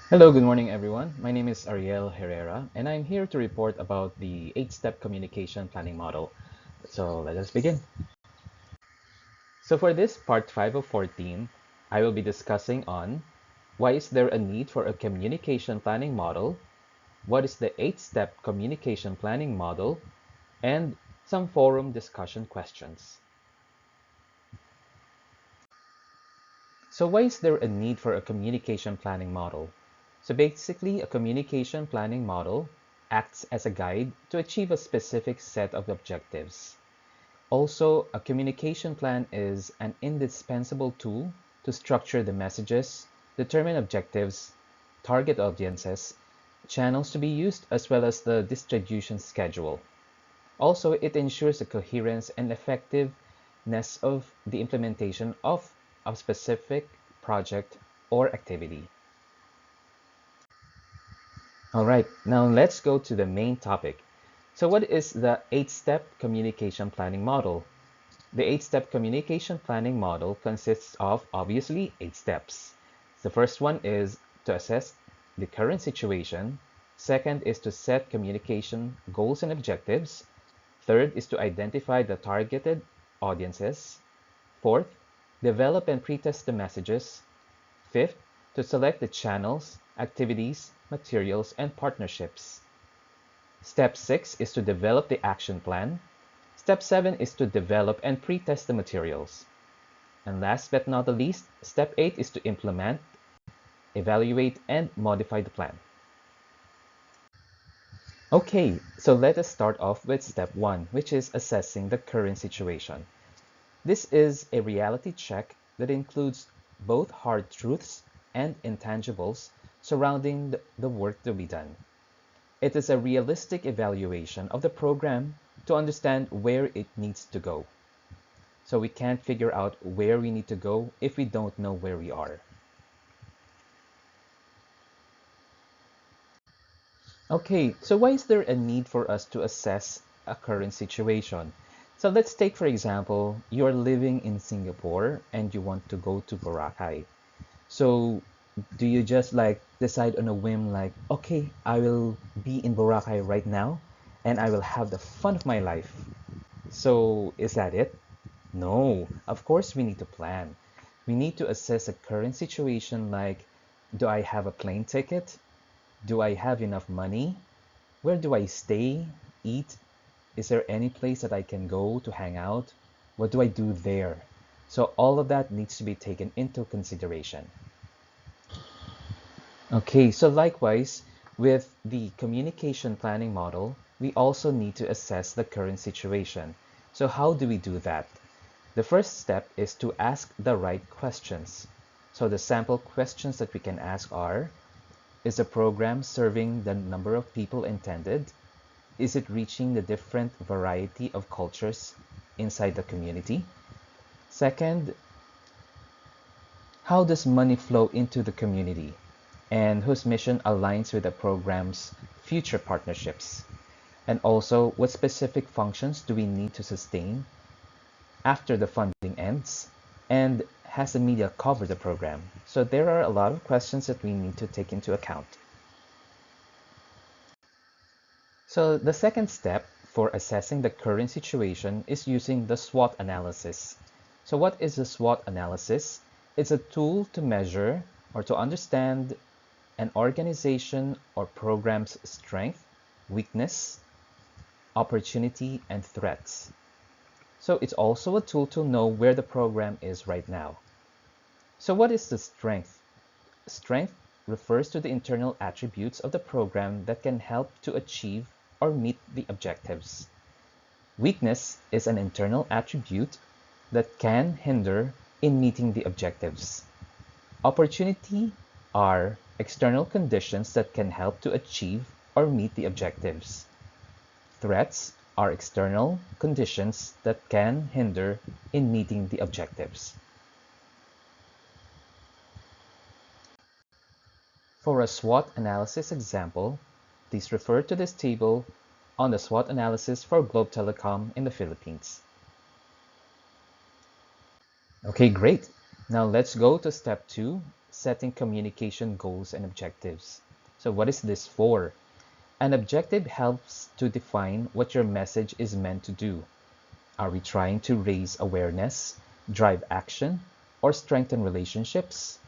Hello, good morning, everyone. My name is Ariel Herrera, and I'm here to report about the 8-step communication planning model. So let us begin. So for this part 5 of 14, I will be discussing on why is there a need for a communication planning model, what is the 8-step communication planning model, and some forum discussion questions. So why is there a need for a communication planning model? So basically, a communication planning model acts as a guide to achieve a specific set of objectives. Also, a communication plan is an indispensable tool to structure the messages, determine objectives, target audiences, channels to be used, as well as the distribution schedule. Also, it ensures the coherence and effectiveness of the implementation of a specific project or activity. All right, now let's go to the main topic. So what is the 8-step communication planning model? The 8-step communication planning model consists of obviously 8 steps. The first one is to assess the current situation. Second is to set communication goals and objectives. Third is to identify the targeted audiences. Fourth, develop and pretest the messages. Fifth, to select the channels, activities, materials, and partnerships. Step 6 is to develop the action plan. Step 7 is to develop and pretest the materials. And last but not the least, step 8 is to implement, evaluate, and modify the plan. Okay, so let us start off with step 1, which is assessing the current situation. This is a reality check that includes both hard truths and intangibles surrounding the work to be done. It is a realistic evaluation of the program to understand where it needs to go. So we can't figure out where we need to go if we don't know where we are. Okay, so why is there a need for us to assess a current situation? So let's take, for example, you're living in Singapore and you want to go to Boracay. So do you just like decide on a whim like, okay, I will be in Boracay right now and I will have the fun of my life. So is that it? No, of course we need to plan. We need to assess a current situation like, do I have a plane ticket? Do I have enough money? Where do I stay, eat? Is there any place that I can go to hang out? What do I do there? So all of that needs to be taken into consideration. Okay, so likewise, with the communication planning model, we also need to assess the current situation. So how do we do that? The first step is to ask the right questions. So the sample questions that we can ask are, is the program serving the number of people intended? Is it reaching the different variety of cultures inside the community? Second, how does money flow into the community? And whose mission aligns with the program's future partnerships? And also, what specific functions do we need to sustain after the funding ends? And has the media covered the program? So there are a lot of questions that we need to take into account. So the second step for assessing the current situation is using the SWOT analysis. So what is the SWOT analysis? It's a tool to measure or to understand an organization or program's strength, weakness, opportunity, and threats. So it's also a tool to know where the program is right now. So what is the strength? Strength refers to the internal attributes of the program that can help to achieve or meet the objectives. Weakness is an internal attribute that can hinder in meeting the objectives. Opportunity are external conditions that can help to achieve or meet the objectives. Threats are external conditions that can hinder in meeting the objectives. For a SWOT analysis example, please refer to this table on the SWOT analysis for Globe Telecom in the Philippines. Okay, great. Now let's go to step 2, setting communication goals and objectives. So what is this for? An objective helps to define what your message is meant to do. Are we trying to raise awareness, drive action, or strengthen relationships?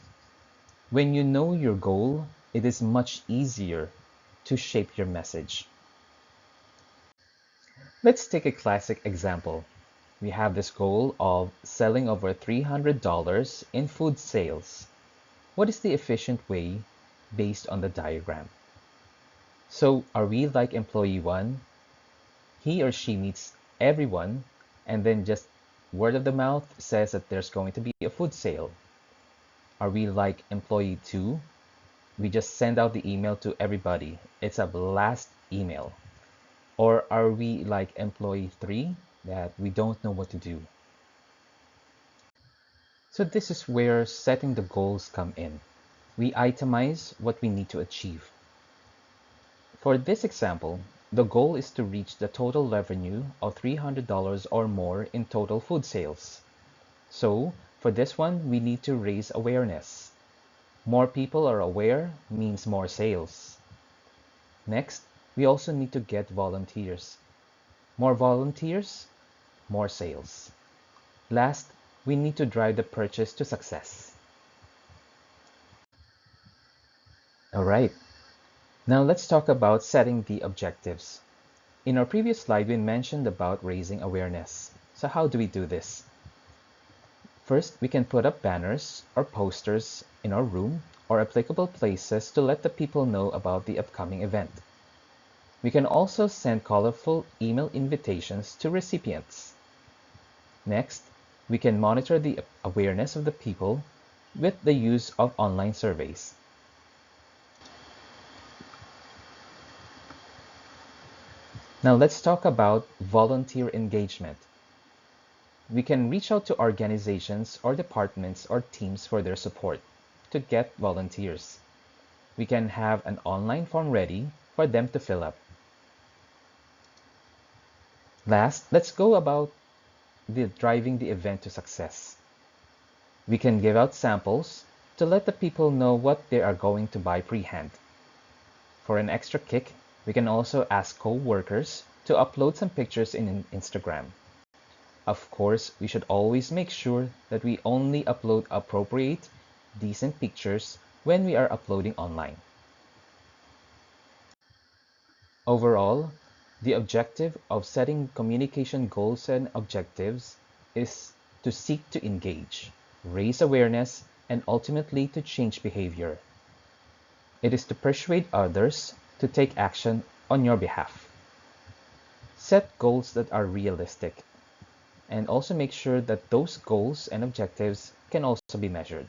When you know your goal, it is much easier to shape your message. Let's take a classic example. We have this goal of selling over $300 in food sales. What is the efficient way based on the diagram? So are we like employee one? He or she meets everyone and then just word of the mouth says that there's going to be a food sale. Are we like employee two? We just send out the email to everybody. It's a blast email. Or are we like employee three, that we don't know what to do? So this is where setting the goals come in. We itemize what we need to achieve. For this example, the goal is to reach the total revenue of $300 or more in total food sales. So for this one, we need to raise awareness. More people are aware means more sales. Next, we also need to get volunteers. More volunteers, more sales. Last, we need to drive the purchase to success. All right, now let's talk about setting the objectives. In our previous slide, we mentioned about raising awareness. So how do we do this? First, we can put up banners or posters in our room or applicable places to let the people know about the upcoming event. We can also send colorful email invitations to recipients. Next, we can monitor the awareness of the people with the use of online surveys. Now let's talk about volunteer engagement. We can reach out to organizations or departments or teams for their support to get volunteers. We can have an online form ready for them to fill up. Last, let's go about driving the event to success. We can give out samples to let the people know what they are going to buy pre-hand. For an extra kick, we can also ask co-workers to upload some pictures in Instagram. Of course, we should always make sure that we only upload appropriate, decent pictures when we are uploading online. Overall, the objective of setting communication goals and objectives is to seek to engage, raise awareness, and ultimately to change behavior. It is to persuade others to take action on your behalf. Set goals that are realistic, and also make sure that those goals and objectives can also be measured.